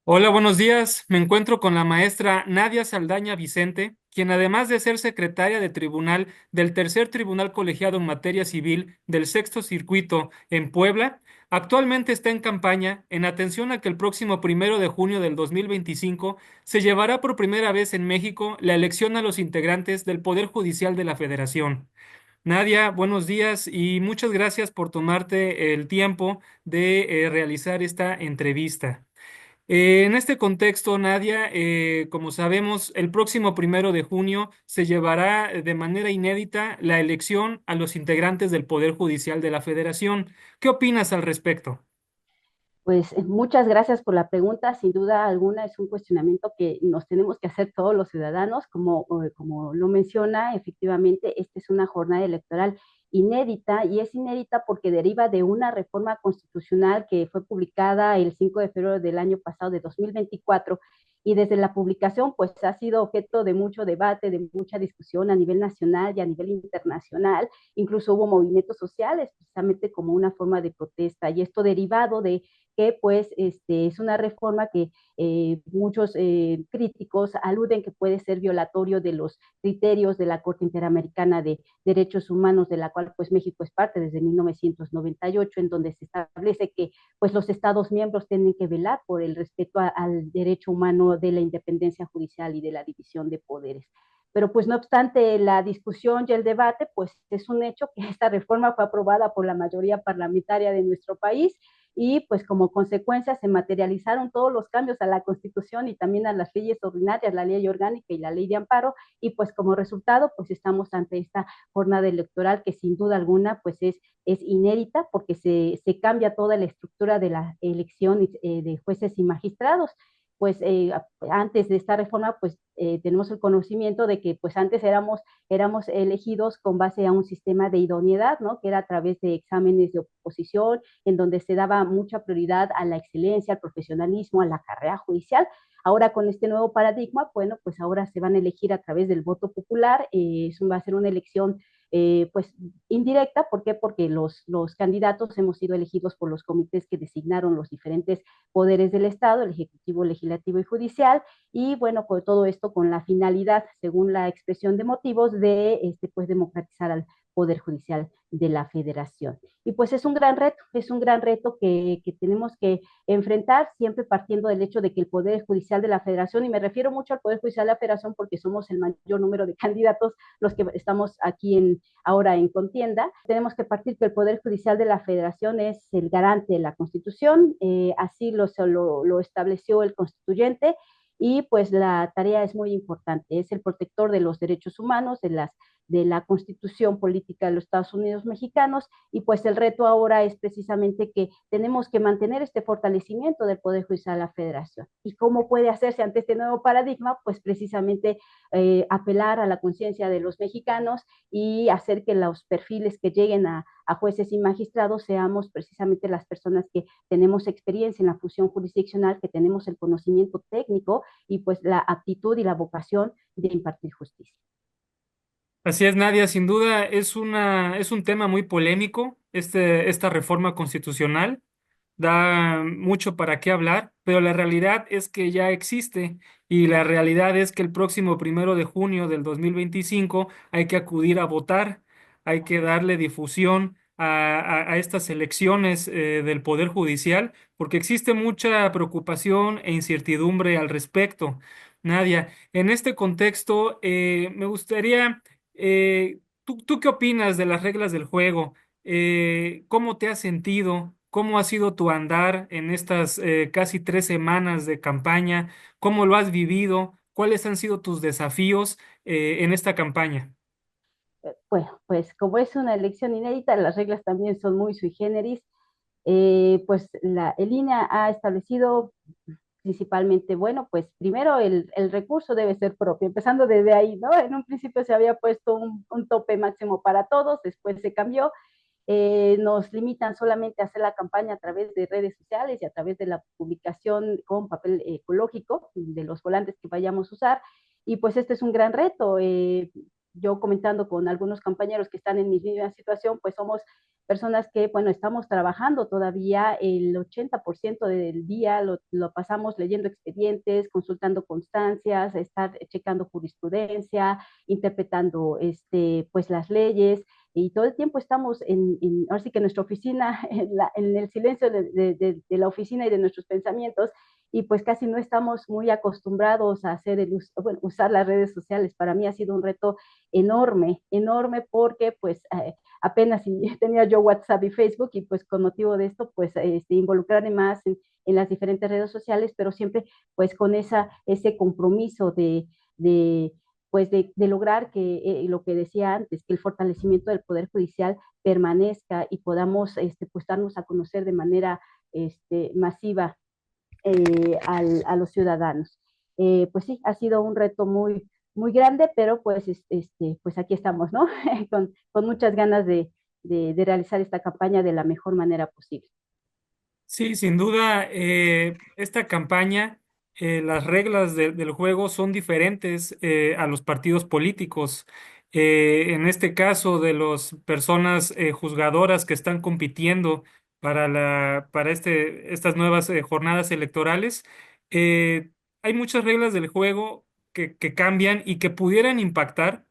Hola, buenos días. Me encuentro con la maestra Nadia Saldaña Vicente, quien además de ser secretaria de tribunal del Tercer Tribunal Colegiado en Materia Civil del Sexto Circuito en Puebla, actualmente está en campaña en atención a que el próximo 1 de junio del 2025 se llevará por primera vez en México la elección a los integrantes del Poder Judicial de la Federación. Nadia, buenos días y muchas gracias por tomarte el tiempo de realizar esta entrevista. En este contexto, Nadia, como sabemos, el próximo 1 de junio se llevará de manera inédita la elección a los integrantes del Poder Judicial de la Federación. ¿Qué opinas al respecto? Pues muchas gracias por la pregunta. Sin duda alguna es un cuestionamiento que nos tenemos que hacer todos los ciudadanos. Como lo menciona, efectivamente, esta es una jornada electoral inédita y es inédita porque deriva de una reforma constitucional que fue publicada el 5 de febrero del año pasado de 2024 y desde la publicación pues ha sido objeto de mucho debate, de mucha discusión a nivel nacional y a nivel internacional. Incluso hubo movimientos sociales precisamente como una forma de protesta y esto derivado de que pues es una reforma que muchos críticos aluden que puede ser violatorio de los criterios de la Corte Interamericana de Derechos Humanos, de la cual pues México es parte desde 1998, en donde se establece que pues los Estados miembros tienen que velar por el respeto al derecho humano de la independencia judicial y de la división de poderes. Pero pues no obstante la discusión y el debate, pues es un hecho que esta reforma fue aprobada por la mayoría parlamentaria de nuestro país y pues como consecuencia se materializaron todos los cambios a la Constitución y también a las leyes ordinarias, la ley orgánica y la ley de amparo, y pues como resultado pues estamos ante esta jornada electoral que sin duda alguna pues es inédita porque se cambia toda la estructura de la elección de jueces y magistrados. Pues antes de esta reforma pues tenemos el conocimiento de que pues antes éramos elegidos con base a un sistema de idoneidad, ¿no? Que era a través de exámenes de oposición, en donde se daba mucha prioridad a la excelencia, al profesionalismo, a la carrera judicial. Ahora con este nuevo paradigma, bueno, pues ahora se van a elegir a través del voto popular, va a ser una elección pues indirecta. ¿Por qué? Porque los candidatos hemos sido elegidos por los comités que designaron los diferentes poderes del Estado, el Ejecutivo, Legislativo y Judicial, y bueno, con todo esto con la finalidad, según la expresión de motivos, de pues democratizar al Poder Judicial de la Federación. Y pues es un gran reto que tenemos que enfrentar, siempre partiendo del hecho de que el Poder Judicial de la Federación, y me refiero mucho al Poder Judicial de la Federación porque somos el mayor número de candidatos los que estamos aquí ahora en contienda, tenemos que partir que el Poder Judicial de la Federación es el garante de la Constitución, así lo estableció el constituyente, y pues la tarea es muy importante, es el protector de los derechos humanos, de la Constitución Política de los Estados Unidos Mexicanos, y pues el reto ahora es precisamente que tenemos que mantener este fortalecimiento del Poder Judicial de la Federación. ¿Y cómo puede hacerse ante este nuevo paradigma? Pues precisamente apelar a la conciencia de los mexicanos y hacer que los perfiles que lleguen a jueces y magistrados seamos precisamente las personas que tenemos experiencia en la función jurisdiccional, que tenemos el conocimiento técnico y pues la aptitud y la vocación de impartir justicia. Así es, Nadia, sin duda es un tema muy polémico, esta reforma constitucional. Da mucho para qué hablar, pero la realidad es que ya existe y la realidad es que el próximo 1 de junio del 2025 hay que acudir a votar, hay que darle difusión a estas elecciones del Poder Judicial, porque existe mucha preocupación e incertidumbre al respecto. Nadia, en este contexto, me gustaría, ¿tú qué opinas de las reglas del juego? ¿Cómo te has sentido? ¿Cómo ha sido tu andar en estas casi 3 semanas de campaña? ¿Cómo lo has vivido? ¿Cuáles han sido tus desafíos en esta campaña? Bueno, pues como es una elección inédita, las reglas también son muy sui generis. Pues el INE ha establecido principalmente, bueno, pues primero el recurso debe ser propio, empezando desde ahí, ¿no? En un principio se había puesto un tope máximo para todos, después se cambió, nos limitan solamente a hacer la campaña a través de redes sociales y a través de la publicación con papel ecológico de los volantes que vayamos a usar. Y pues este es un gran reto. yo comentando con algunos compañeros que están en mi misma situación, pues somos personas que, bueno, estamos trabajando todavía el 80% del día, lo pasamos leyendo expedientes, consultando constancias, estar checando jurisprudencia, interpretando pues las leyes, y todo el tiempo estamos ahora sí que en nuestra oficina, en el silencio de la oficina y de nuestros pensamientos, y pues casi no estamos muy acostumbrados a hacer bueno, usar las redes sociales. Para mí ha sido un reto enorme, enorme, porque pues apenas si tenía yo WhatsApp y Facebook, y pues con motivo de esto pues involucrarme más en las diferentes redes sociales, pero siempre pues con ese compromiso de pues de lograr que lo que decía antes, que el fortalecimiento del Poder Judicial permanezca y podamos pues darnos a conocer de manera masiva a los ciudadanos. Pues sí, ha sido un reto muy, muy grande, pero pues, pues aquí estamos, ¿no? Con muchas ganas de realizar esta campaña de la mejor manera posible. Sí, sin duda, esta campaña, las reglas del juego son diferentes a los partidos políticos. En este caso, de las personas juzgadoras que están compitiendo para estas nuevas jornadas electorales, eh, hay muchas reglas del juego que cambian y que pudieran impactar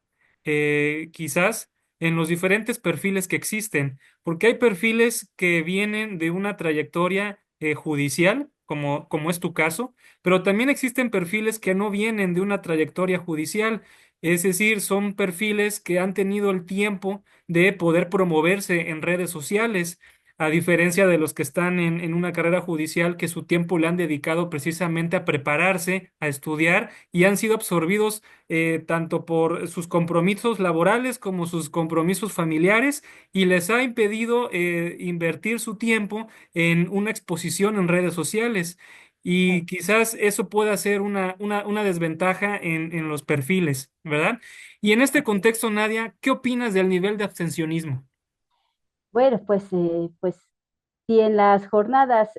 quizás en los diferentes perfiles que existen, porque hay perfiles que vienen de una trayectoria judicial, como es tu caso, pero también existen perfiles que no vienen de una trayectoria judicial, es decir, son perfiles que han tenido el tiempo de poder promoverse en redes sociales. A diferencia de los que están en una carrera judicial que su tiempo le han dedicado precisamente a prepararse, a estudiar y han sido absorbidos tanto por sus compromisos laborales como sus compromisos familiares y les ha impedido invertir su tiempo en una exposición en redes sociales. Y quizás eso pueda ser una desventaja en los perfiles, ¿verdad? Y en este contexto, Nadia, ¿qué opinas del nivel de abstencionismo? Bueno, pues si en las jornadas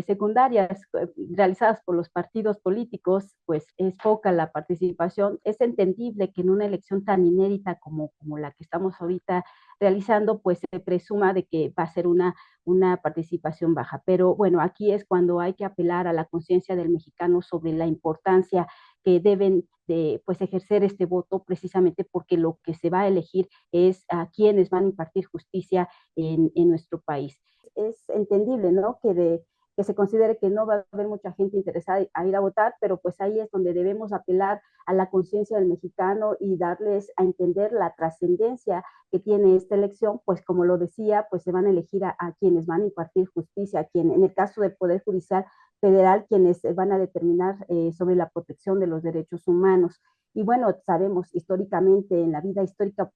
secundarias realizadas por los partidos políticos, pues es poca la participación, es entendible que en una elección tan inédita como la que estamos ahorita realizando, pues se presuma de que va a ser una participación baja. Pero bueno, aquí es cuando hay que apelar a la conciencia del mexicano sobre la importancia que deben de pues ejercer este voto, precisamente porque lo que se va a elegir es a quienes van a impartir justicia en nuestro país. Es entendible, ¿no? Que se considere que no va a haber mucha gente interesada a ir a votar, pero pues ahí es donde debemos apelar a la conciencia del mexicano y darles a entender la trascendencia que tiene esta elección, pues como lo decía, pues se van a elegir a quienes van a impartir justicia, a quien, en el caso del Poder Judicial Federal, quienes van a determinar sobre la protección de los derechos humanos. Y bueno, sabemos históricamente, en la vida histórica,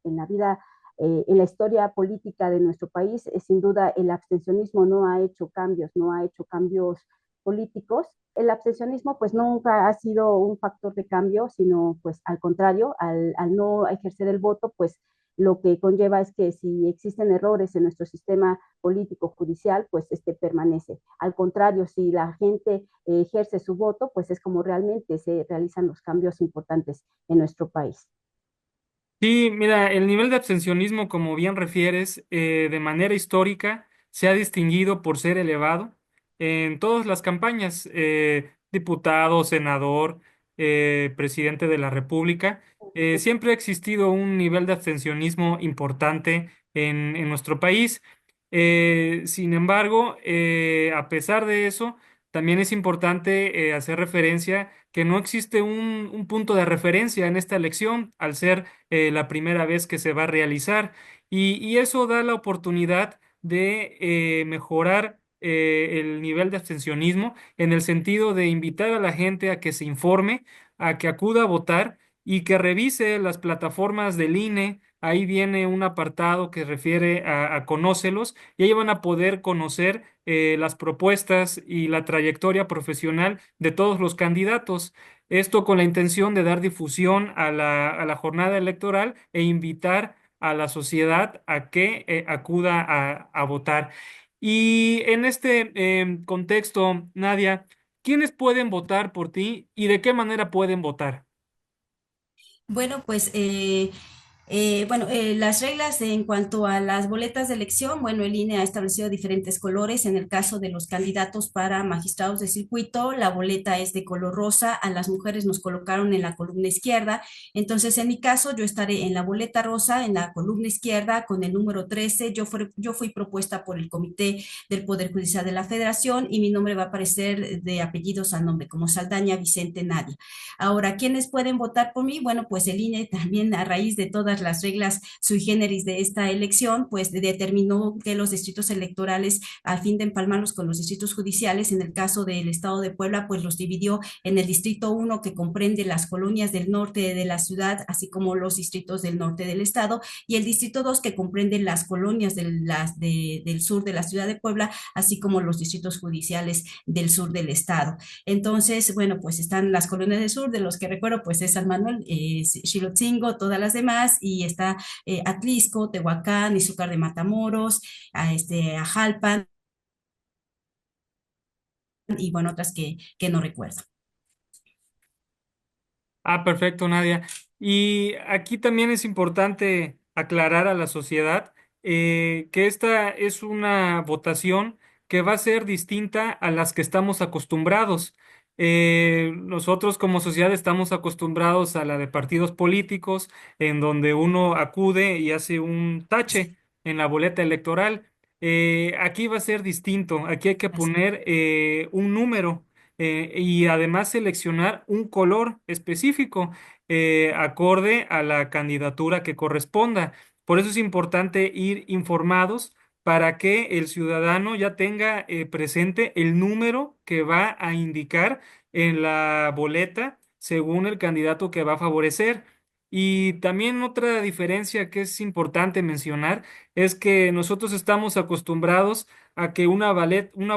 en la historia política de nuestro país, sin duda el abstencionismo no ha hecho cambios, no ha hecho cambios políticos. El abstencionismo pues nunca ha sido un factor de cambio, sino pues al contrario, al no ejercer el voto, pues lo que conlleva es que si existen errores en nuestro sistema político judicial, pues este permanece. Al contrario, si la gente ejerce su voto, pues es como realmente se realizan los cambios importantes en nuestro país. Sí, mira, el nivel de abstencionismo, como bien refieres, de manera histórica se ha distinguido por ser elevado en todas las campañas, diputado, senador, presidente de la República. Siempre ha existido un nivel de abstencionismo importante en nuestro país. Sin embargo, a pesar de eso, también es importante hacer referencia que no existe un punto de referencia en esta elección al ser la primera vez que se va a realizar. Y eso da la oportunidad de mejorar el nivel de abstencionismo en el sentido de invitar a la gente a que se informe, a que acuda a votar y que revise las plataformas del INE. Ahí viene un apartado que refiere a conócelos y ahí van a poder conocer las propuestas y la trayectoria profesional de todos los candidatos. Esto con la intención de dar difusión a la jornada electoral e invitar a la sociedad a que acuda a votar. Y en este contexto, Nadia, ¿quiénes pueden votar por ti y de qué manera pueden votar? Bueno, pues Las reglas en cuanto a las boletas de elección, bueno, el INE ha establecido diferentes colores. En el caso de los candidatos para magistrados de circuito, la boleta es de color rosa. A las mujeres nos colocaron en la columna izquierda. Entonces, en mi caso, yo estaré en la boleta rosa, en la columna izquierda, con el número 13. Yo fui propuesta por el Comité del Poder Judicial de la Federación y mi nombre va a aparecer de apellidos al nombre, como Saldaña Vicente Nadia. Ahora, ¿quiénes pueden votar por mí? Bueno, pues el INE también a raíz de todas las reglas sui generis de esta elección, pues determinó que los distritos electorales, a fin de empalmarlos con los distritos judiciales, en el caso del estado de Puebla, pues los dividió en el distrito 1 que comprende las colonias del norte de la ciudad, así como los distritos del norte del estado, y el distrito 2 que comprende las colonias del sur de la ciudad de Puebla, así como los distritos judiciales del sur del estado. Entonces, bueno, pues están las colonias del sur, de los que recuerdo, pues es San Manuel, Xilotzingo, todas las demás, y está Atlisco, Tehuacán, Izúcar de Matamoros, a Jalpan, y bueno, otras que no recuerdo. Ah, perfecto, Nadia. Y aquí también es importante aclarar a la sociedad que esta es una votación que va a ser distinta a las que estamos acostumbrados. Nosotros como sociedad estamos acostumbrados a la de partidos políticos, en donde uno acude y hace un tache en la boleta electoral. Aquí va a ser distinto. Aquí hay que Así. poner un número y además seleccionar un color específico acorde a la candidatura que corresponda. Por eso es importante ir informados para que el ciudadano ya tenga presente el número que va a indicar en la boleta según el candidato que va a favorecer. Y también otra diferencia que es importante mencionar es que nosotros estamos acostumbrados a que una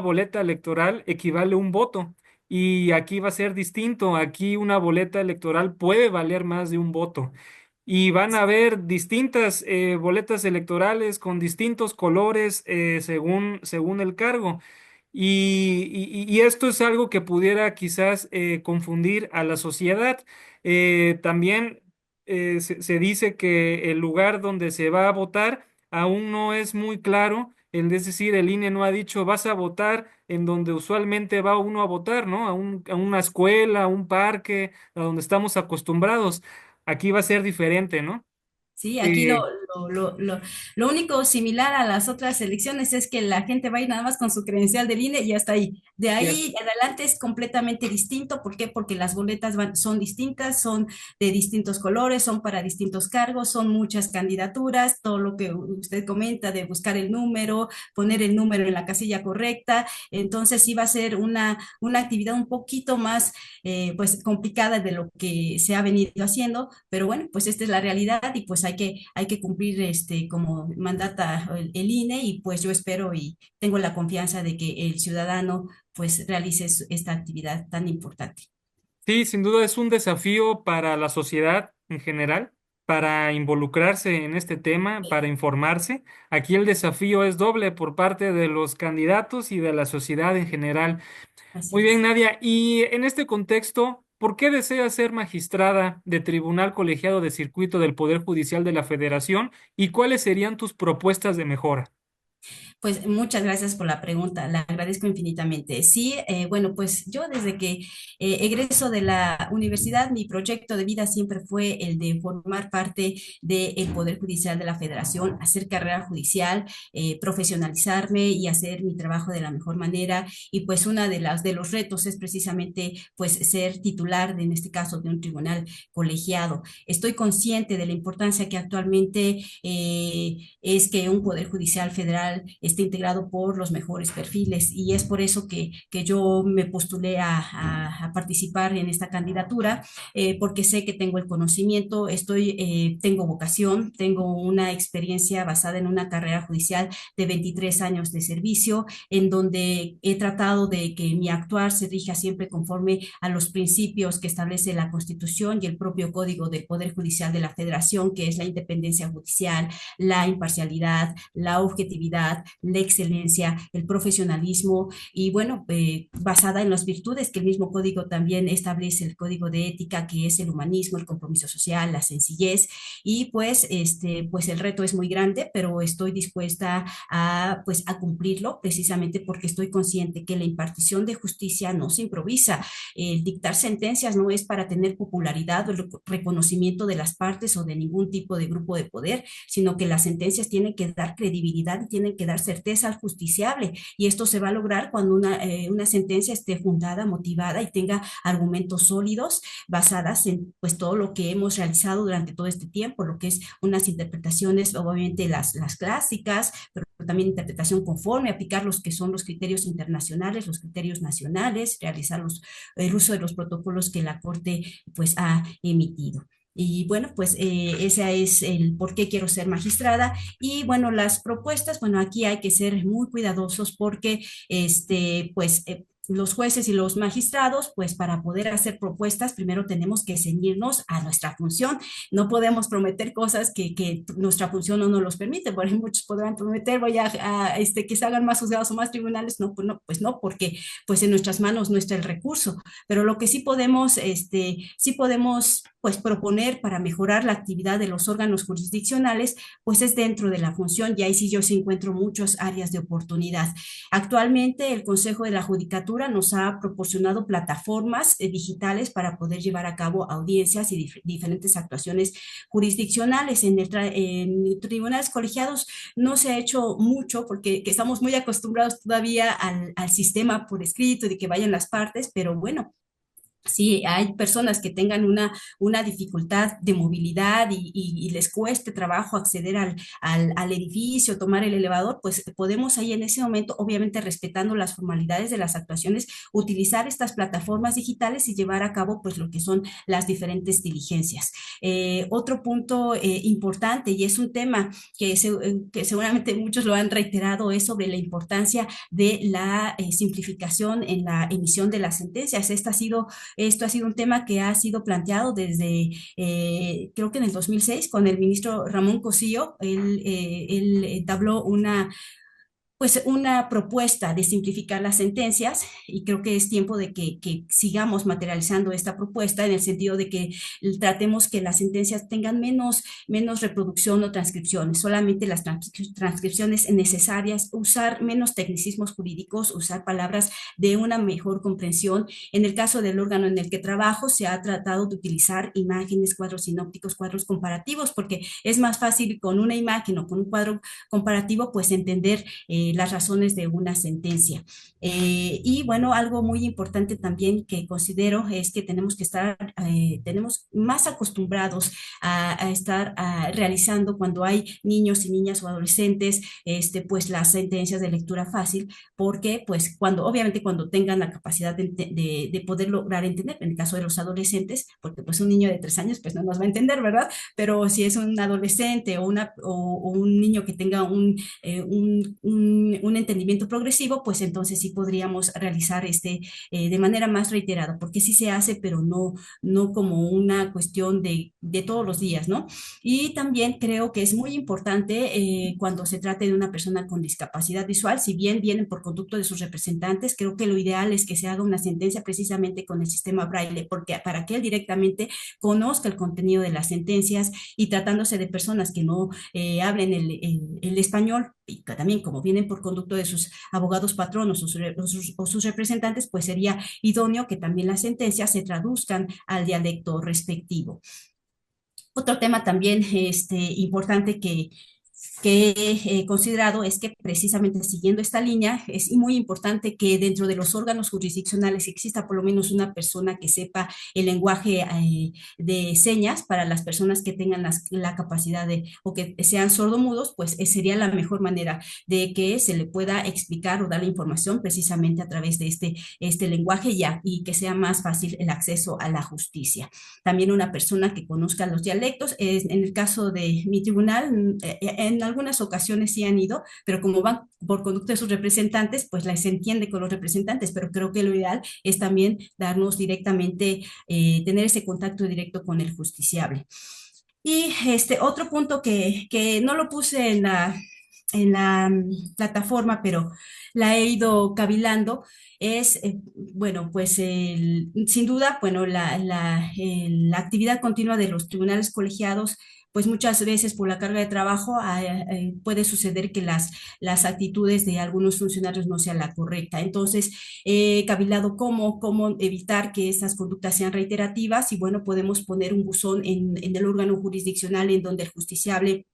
boleta electoral equivale a un voto. Y aquí va a ser distinto. Aquí una boleta electoral puede valer más de un voto. Y van a haber distintas boletas electorales con distintos colores según el cargo. Y esto es algo que pudiera quizás confundir a la sociedad. También se dice que el lugar donde se va a votar aún no es muy claro. Es decir, el INE no ha dicho vas a votar en donde usualmente va uno a votar, ¿no? A una escuela, a un parque, a donde estamos acostumbrados. Aquí va a ser diferente, ¿no? Sí, aquí Eh, lo, lo, lo, lo único similar a las otras elecciones es que la gente va a ir nada más con su credencial del INE y hasta ahí. De ya- ahí en adelante es completamente distinto. ¿Por qué? Porque las boletas son distintas, son de distintos colores, son para distintos cargos, son muchas candidaturas, todo lo que usted comenta de buscar el número, poner el número en la casilla correcta. Entonces sí va a ser una actividad un poquito más pues complicada de lo que se ha venido haciendo, pero bueno, pues esta es la realidad y pues hay que cumplir como mandata el INE y pues yo espero y tengo la confianza de que el ciudadano pues realice esta actividad tan importante. sí, sin duda es un desafío para la sociedad en general, para involucrarse en este tema, para informarse. Aquí el desafío es doble por parte de los candidatos y de la sociedad en general. Muy Así bien, es. Nadia. Y en este contexto, ¿por qué deseas ser magistrada de Tribunal Colegiado de Circuito del Poder Judicial de la Federación y cuáles serían tus propuestas de mejora? Pues muchas gracias por la pregunta, la agradezco infinitamente. Sí, bueno, pues yo desde que egreso de la universidad, mi proyecto de vida siempre fue el de formar parte del Poder Judicial de la Federación, hacer carrera judicial, profesionalizarme y hacer mi trabajo de la mejor manera. Y pues una de los retos es precisamente pues ser titular, en este caso, de un tribunal colegiado. Estoy consciente de la importancia que actualmente es que un Poder Judicial federal esté integrado por los mejores perfiles y es por eso que yo me postulé a participar en esta candidatura, porque sé que tengo el conocimiento, tengo vocación, tengo una experiencia basada en una carrera judicial de 23 años de servicio, en donde he tratado de que mi actuar se rija siempre conforme a los principios que establece la Constitución y el propio Código del Poder Judicial de la Federación, que es la independencia judicial, la imparcialidad, la objetividad, la excelencia, el profesionalismo y bueno, basada en las virtudes que el mismo código también establece, el código de ética, que es el humanismo, el compromiso social, la sencillez y pues el reto es muy grande, pero estoy dispuesta pues, a cumplirlo precisamente porque estoy consciente que la impartición de justicia no se improvisa. El dictar sentencias no es para tener popularidad o el reconocimiento de las partes o de ningún tipo de grupo de poder, sino que las sentencias tienen que dar credibilidad y tienen que dar certeza al justiciable. Y esto se va a lograr cuando una sentencia esté fundada, motivada y tenga argumentos sólidos basadas en pues todo lo que hemos realizado durante todo este tiempo, lo que es unas interpretaciones, obviamente las clásicas, pero también interpretación conforme, aplicar los que son los criterios internacionales, los criterios nacionales, realizar el uso de los protocolos que la Corte pues ha emitido. Y bueno, pues ese es el por qué quiero ser magistrada. Y bueno, las propuestas, bueno, aquí hay que ser muy cuidadosos porque pues los jueces y los magistrados, pues para poder hacer propuestas, primero tenemos que ceñirnos a nuestra función. No podemos prometer cosas que nuestra función no nos los permite. Por ejemplo, muchos podrán prometer, que se hagan más juzgados o más tribunales. No, pues no, porque pues en nuestras manos no está el recurso. Pero lo que sí podemos pues proponer para mejorar la actividad de los órganos jurisdiccionales, pues es dentro de la función y ahí sí yo sí encuentro muchas áreas de oportunidad. Actualmente el Consejo de la Judicatura nos ha proporcionado plataformas digitales para poder llevar a cabo audiencias y diferentes actuaciones jurisdiccionales. En tribunales colegiados no se ha hecho mucho porque estamos muy acostumbrados todavía al sistema por escrito de que vayan las partes, pero bueno, si hay personas que tengan una dificultad de movilidad y les cueste trabajo acceder al edificio, tomar el elevador, pues podemos ahí en ese momento, obviamente respetando las formalidades de las actuaciones, utilizar estas plataformas digitales y llevar a cabo pues lo que son las diferentes diligencias. Otro punto importante y es un tema que seguramente muchos lo han reiterado es sobre la importancia de la simplificación en la emisión de las sentencias. Esto ha sido un tema que ha sido planteado desde, creo que en el 2006, con el ministro Ramón Cosillo. Él entabló pues una propuesta de simplificar las sentencias y creo que es tiempo de que sigamos materializando esta propuesta en el sentido de que tratemos que las sentencias tengan menos reproducción o transcripciones, solamente las transcripciones necesarias, usar menos tecnicismos jurídicos, usar palabras de una mejor comprensión. En el caso del órgano en el que trabajo se ha tratado de utilizar imágenes, cuadros sinópticos, cuadros comparativos, porque es más fácil con una imagen o con un cuadro comparativo pues entender las razones de una sentencia. Y bueno, algo muy importante también que considero es que tenemos que tenemos más acostumbrados a estar realizando cuando hay niños y niñas o adolescentes, pues las sentencias de lectura fácil, porque pues obviamente cuando tengan la capacidad de poder lograr entender, en el caso de los adolescentes, porque pues un niño de 3 años pues no nos va a entender, ¿verdad? Pero si es un adolescente o un niño que tenga un entendimiento progresivo, pues entonces sí podríamos realizar de manera más reiterada, porque sí se hace, pero no como una cuestión de todos los días, ¿no? Y también creo que es muy importante cuando se trate de una persona con discapacidad visual, si bien vienen por conducto de sus representantes, creo que lo ideal es que se haga una sentencia precisamente con el sistema braille, porque para que él directamente conozca el contenido de las sentencias y tratándose de personas que no hablen el español, y también como vienen por conducto de sus abogados patronos o sus representantes, pues sería idóneo que también las sentencias se traduzcan al dialecto respectivo. Otro tema también importante que he considerado es que precisamente siguiendo esta línea es muy importante que dentro de los órganos jurisdiccionales exista por lo menos una persona que sepa el lenguaje de señas para las personas que tengan la capacidad o que sean sordomudos, pues sería la mejor manera de que se le pueda explicar o dar la información precisamente a través de este lenguaje y que sea más fácil el acceso a la justicia. También una persona que conozca los dialectos, en el caso de mi tribunal, en algunas ocasiones sí han ido, pero como van por conducto de sus representantes, pues las entiende con los representantes, pero creo que lo ideal es también darnos directamente, tener ese contacto directo con el justiciable. Y otro punto que no lo puse plataforma, pero la he ido cavilando, es, bueno, pues sin duda, bueno, la actividad continua de los tribunales colegiados, pues muchas veces por la carga de trabajo puede suceder que las actitudes de algunos funcionarios no sean la correcta. Entonces, cavilado cómo evitar que estas conductas sean reiterativas y bueno, podemos poner un buzón en el órgano jurisdiccional en donde el justiciable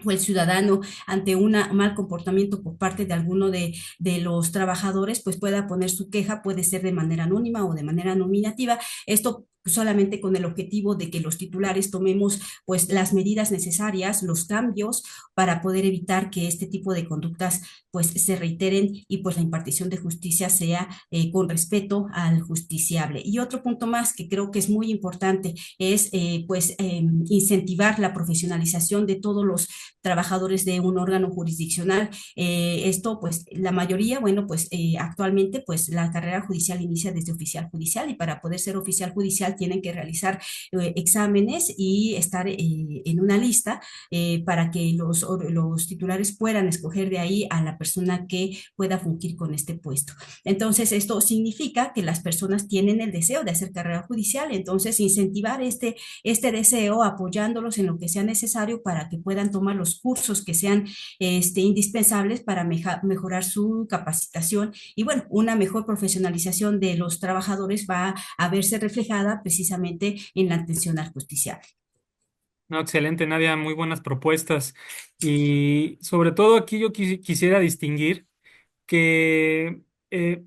o el ciudadano ante un mal comportamiento por parte de alguno de los trabajadores, pues pueda poner su queja, puede ser de manera anónima o de manera nominativa. Esto solamente con el objetivo de que los titulares tomemos pues las medidas necesarias, los cambios para poder evitar que este tipo de conductas pues se reiteren y pues la impartición de justicia sea con respeto al justiciable. Y otro punto más que creo que es muy importante es incentivar la profesionalización de todos los trabajadores de un órgano jurisdiccional. Esto, pues, la mayoría, bueno, pues actualmente, pues la carrera judicial inicia desde oficial judicial y para poder ser oficial judicial tienen que realizar exámenes y estar en una lista para que los titulares puedan escoger de ahí a la persona que pueda fungir con este puesto. Entonces, esto significa que las personas tienen el deseo de hacer carrera judicial, entonces incentivar este deseo apoyándolos en lo que sea necesario para que puedan tomar los cursos que sean indispensables para mejorar su capacitación y bueno, una mejor profesionalización de los trabajadores va a verse reflejada precisamente en la atención al justiciable. No, excelente, Nadia, muy buenas propuestas. Y sobre todo aquí yo quisiera distinguir que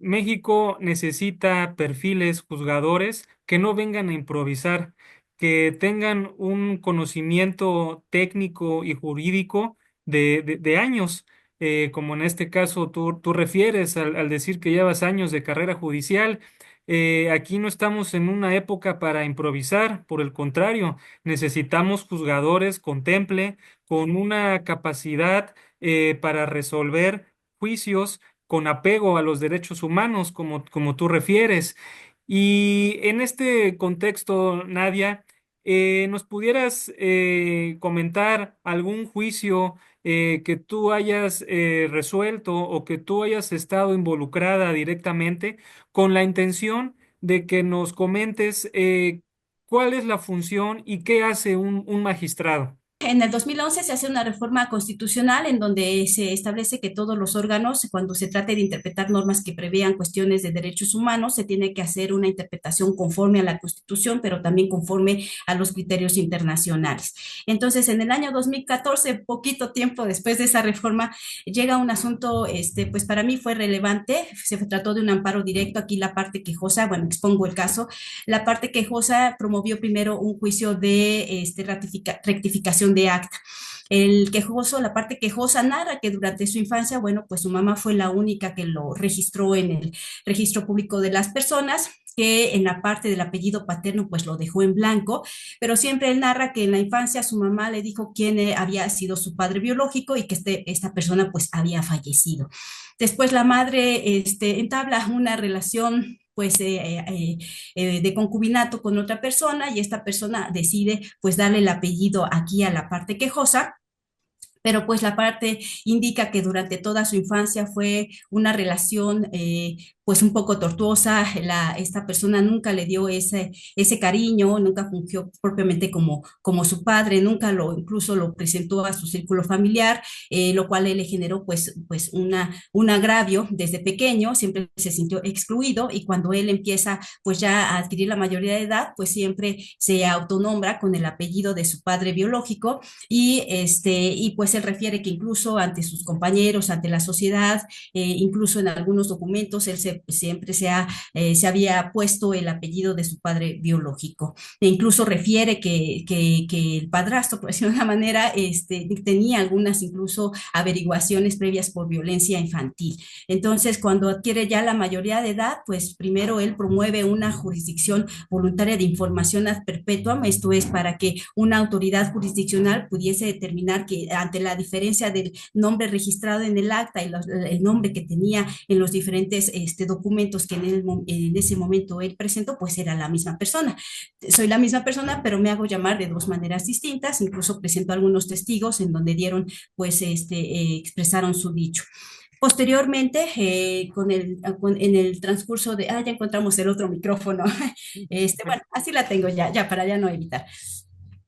México necesita perfiles juzgadores que no vengan a improvisar, que tengan un conocimiento técnico y jurídico de años, como en este caso tú refieres al decir que llevas años de carrera judicial. Aquí no estamos en una época para improvisar, por el contrario, necesitamos juzgadores con temple, con una capacidad para resolver juicios con apego a los derechos humanos, como tú refieres. Y en este contexto, Nadia, ¿nos pudieras comentar algún juicio que tú hayas resuelto o que tú hayas estado involucrada directamente con la intención de que nos comentes cuál es la función y qué hace un magistrado? En el 2011 se hace una reforma constitucional en donde se establece que todos los órganos, cuando se trate de interpretar normas que prevean cuestiones de derechos humanos, se tiene que hacer una interpretación conforme a la Constitución, pero también conforme a los criterios internacionales. Entonces, en el año 2014, poquito tiempo después de esa reforma, llega un asunto, pues para mí fue relevante. Se trató de un amparo directo. Aquí la parte quejosa, bueno, expongo el caso. La parte quejosa promovió primero un juicio de rectificación de acta. El quejoso, la parte quejosa narra que durante su infancia, bueno, pues su mamá fue la única que lo registró en el registro público de las personas, que en la parte del apellido paterno pues lo dejó en blanco, pero siempre él narra que en la infancia su mamá le dijo quién había sido su padre biológico y que esta persona pues había fallecido. Después la madre entabla una relación pues de concubinato con otra persona y esta persona decide pues darle el apellido aquí a la parte quejosa, pero pues la parte indica que durante toda su infancia fue una relación pues un poco tortuosa. Esta persona nunca le dio ese cariño, nunca fungió propiamente como su padre, nunca incluso lo presentó a su círculo familiar, lo cual le generó pues un agravio desde pequeño, siempre se sintió excluido y cuando él empieza pues ya a adquirir la mayoría de edad, pues siempre se autonombra con el apellido de su padre biológico y pues él refiere que incluso ante sus compañeros, ante la sociedad, incluso en algunos documentos, él siempre se había puesto el apellido de su padre biológico. E incluso refiere que el padrastro, por decirlo de una manera, tenía algunas incluso averiguaciones previas por violencia infantil. Entonces, cuando adquiere ya la mayoría de edad, pues primero él promueve una jurisdicción voluntaria de información ad perpetuam, esto es para que una autoridad jurisdiccional pudiese determinar que ante la diferencia del nombre registrado en el acta y el nombre que tenía en los diferentes documentos que en ese momento él presentó, pues era la misma persona. Soy la misma persona, pero me hago llamar de dos maneras distintas, incluso presento algunos testigos en donde dieron, pues, expresaron su dicho. Posteriormente, en el transcurso de, ya encontramos el otro micrófono. Bueno, así la tengo ya para ya no evitar.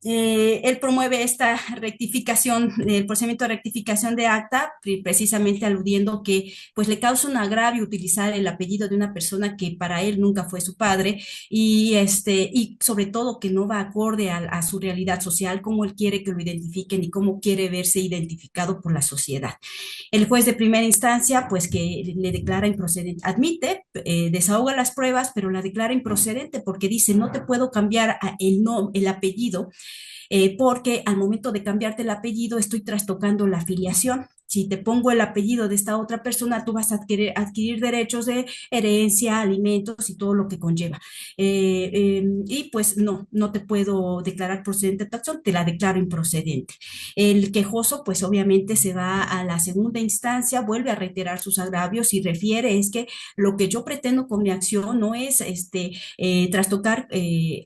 Él promueve esta rectificación, el procedimiento de rectificación de acta, precisamente aludiendo que pues le causa un agravio utilizar el apellido de una persona que para él nunca fue su padre y sobre todo que no va acorde a su realidad social, cómo él quiere que lo identifiquen y cómo quiere verse identificado por la sociedad. El juez de primera instancia, pues que le declara improcedente, admite, desahoga las pruebas, pero la declara improcedente porque dice, no te puedo cambiar el apellido porque al momento de cambiarte el apellido estoy trastocando la afiliación. Si te pongo el apellido de esta otra persona, tú vas a adquirir derechos de herencia, alimentos y todo lo que conlleva. Y pues no te puedo declarar procedente tu acción, te la declaro improcedente. El quejoso, pues obviamente se va a la segunda instancia, vuelve a reiterar sus agravios y refiere es que lo que yo pretendo con mi acción no es trastocar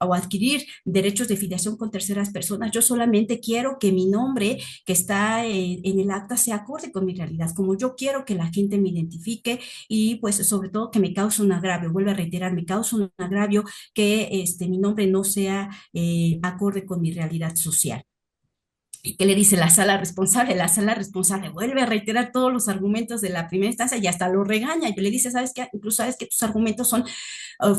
o adquirir derechos de filiación con terceras personas. Yo solamente quiero que mi nombre que está en el acta sea acorde con mi realidad, como yo quiero que la gente me identifique y pues sobre todo que me cause un agravio, vuelvo a reiterar, me causa un agravio que mi nombre no sea acorde con mi realidad social. ¿Y qué le dice la sala responsable? La sala responsable vuelve a reiterar todos los argumentos de la primera instancia y hasta lo regaña. Y le dice, ¿sabes qué? Incluso sabes que tus argumentos son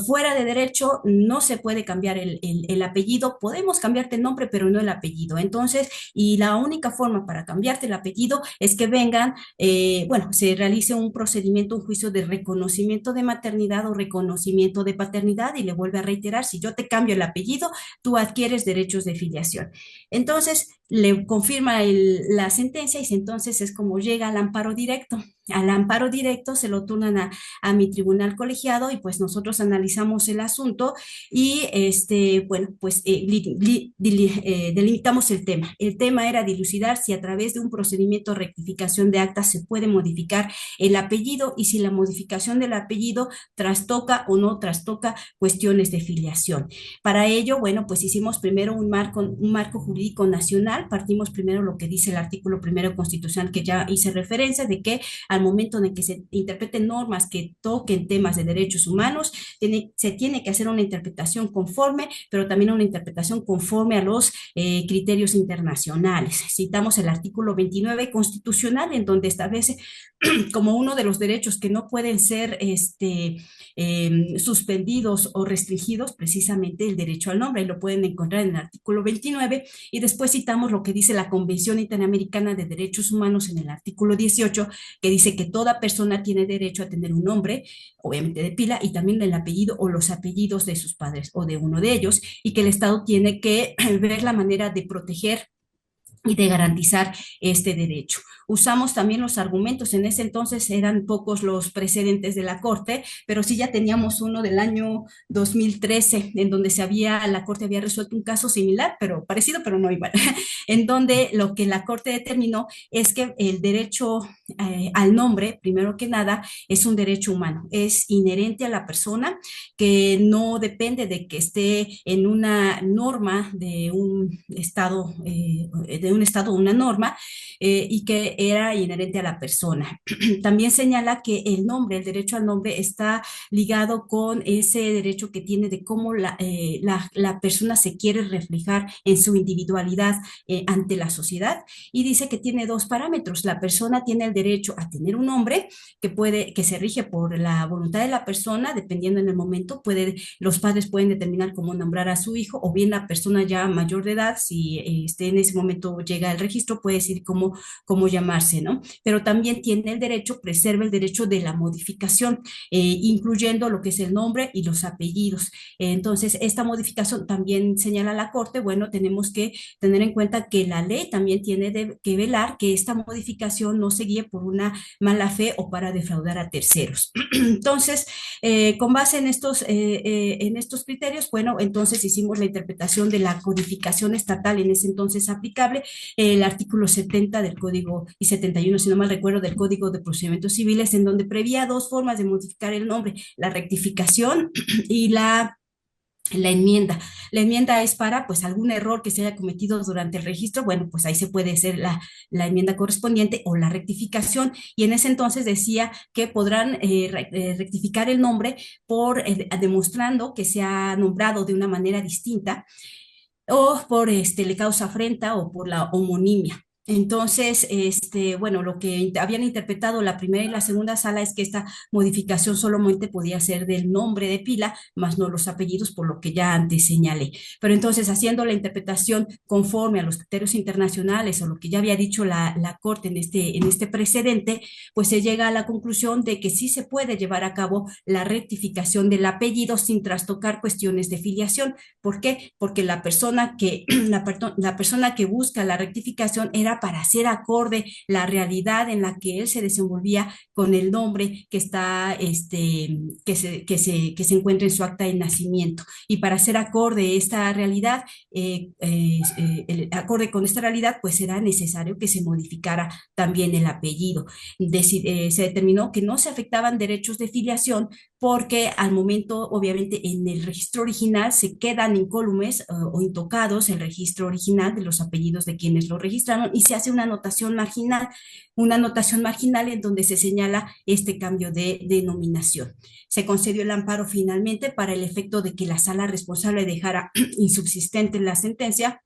fuera de derecho, no se puede cambiar el apellido, podemos cambiarte el nombre, pero no el apellido. Entonces, y la única forma para cambiarte el apellido es que vengan, se realice un procedimiento, un juicio de reconocimiento de maternidad o reconocimiento de paternidad y le vuelve a reiterar, si yo te cambio el apellido, tú adquieres derechos de filiación. Entonces, le confirma la sentencia y entonces es como llega al amparo directo. Al amparo directo se lo turnan a mi tribunal colegiado y pues nosotros analizamos el asunto y delimitamos el tema. El tema era dilucidar si a través de un procedimiento de rectificación de acta se puede modificar el apellido y si la modificación del apellido trastoca o no trastoca cuestiones de filiación. Para ello, bueno, pues hicimos primero un marco jurídico nacional, partimos primero lo que dice el artículo primero constitucional que ya hice referencia de que al momento en que se interpreten normas que toquen temas de derechos humanos, se tiene que hacer una interpretación conforme, pero también una interpretación conforme a los criterios internacionales. Citamos el artículo 29 constitucional, en donde establece como uno de los derechos que no pueden ser suspendidos o restringidos, precisamente el derecho al nombre, y lo pueden encontrar en el artículo 29, y después citamos lo que dice la Convención Interamericana de Derechos Humanos en el artículo 18, que dice que toda persona tiene derecho a tener un nombre, obviamente de pila, y también el apellido o los apellidos de sus padres o de uno de ellos, y que el Estado tiene que ver la manera de proteger y de garantizar este derecho. Usamos también los argumentos, en ese entonces eran pocos los precedentes de la Corte, pero sí ya teníamos uno del año 2013, en donde la Corte había resuelto un caso similar, pero parecido, pero no igual, en donde lo que la Corte determinó es que el derecho al nombre, primero que nada, es un derecho humano, es inherente a la persona, que no depende de que esté en una norma de un estado, una norma, y que era inherente a la persona. También señala que el nombre, el derecho al nombre, está ligado con ese derecho que tiene de cómo la persona se quiere reflejar en su individualidad ante la sociedad, y dice que tiene dos parámetros. La persona tiene el derecho a tener un nombre que se rige por la voluntad de la persona, dependiendo en el momento, los padres pueden determinar cómo nombrar a su hijo, o bien la persona ya mayor de edad, si en ese momento llega el registro, puede decir cómo llamarse, ¿no? Pero también tiene el derecho, preserva el derecho de la modificación, incluyendo lo que es el nombre y los apellidos. Entonces, esta modificación también señala la Corte, bueno, tenemos que tener en cuenta que la ley también tiene que velar que esta modificación no se guíe por una mala fe o para defraudar a terceros. Entonces, con base en estos criterios, bueno, entonces hicimos la interpretación de la codificación estatal en ese entonces aplicable, el artículo 70 del Código y 71, si no mal recuerdo, del Código de Procedimientos Civiles, en donde prevía dos formas de modificar el nombre, la rectificación y la enmienda. La enmienda es para, pues, algún error que se haya cometido durante el registro, bueno, pues ahí se puede hacer la enmienda correspondiente o la rectificación. Y en ese entonces decía que podrán rectificar el nombre por demostrando que se ha nombrado de una manera distinta o por le causa afrenta o por la homonimia. Entonces, bueno, lo que habían interpretado la primera y la segunda sala es que esta modificación solamente podía ser del nombre de pila, más no los apellidos, por lo que ya antes señalé. Pero entonces, haciendo la interpretación conforme a los criterios internacionales o lo que ya había dicho la Corte en este precedente, pues se llega a la conclusión de que sí se puede llevar a cabo la rectificación del apellido sin trastocar cuestiones de filiación. ¿Por qué? Porque la persona que busca la rectificación era para hacer acorde la realidad en la que él se desenvolvía con el nombre que está, que se encuentra en su acta de nacimiento. Y para hacer acorde esta realidad, acorde con esta realidad, pues será necesario que se modificara también el apellido. Se determinó que no se afectaban derechos de filiación porque al momento, obviamente, en el registro original se quedan incólumes o intocados el registro original de los apellidos de quienes lo registraron y se hace una anotación marginal en donde se señala este cambio de denominación. Se concedió el amparo finalmente para el efecto de que la sala responsable dejara insubsistente la sentencia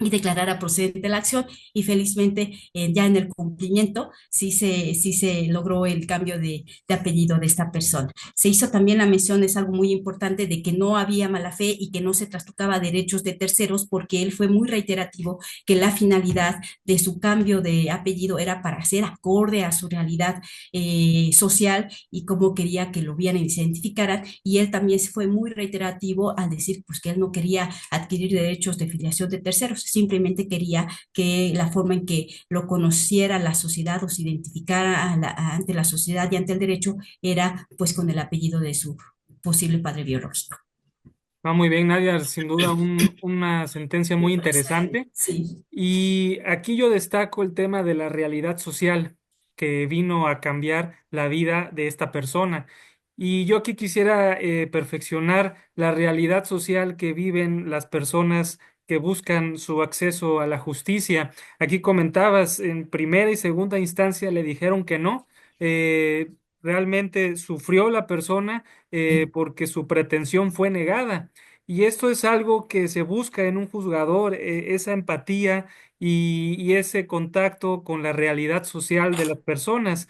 y declarara procedente la acción y felizmente ya en el cumplimiento sí se logró el cambio de apellido de esta persona. Se hizo también la mención, es algo muy importante, de que no había mala fe y que no se trastocaba derechos de terceros porque él fue muy reiterativo que la finalidad de su cambio de apellido era para hacer acorde a su realidad social y cómo quería que lo vieran y se identificaran, y él también fue muy reiterativo al decir pues que él no quería adquirir derechos de filiación de terceros, simplemente quería que la forma en que lo conociera la sociedad o se identificara ante la sociedad y ante el derecho era pues con el apellido de su posible padre biológico. Va muy bien, Nadia, sin duda una sentencia muy interesante. Sí. Y aquí yo destaco el tema de la realidad social que vino a cambiar la vida de esta persona. Y yo aquí quisiera perfeccionar la realidad social que viven las personas que buscan su acceso a la justicia. Aquí comentabas, en primera y segunda instancia le dijeron que no. Eh, Realmente sufrió la persona porque su pretensión fue negada. Y esto es algo que se busca en un juzgador, esa empatía y ese contacto con la realidad social de las personas.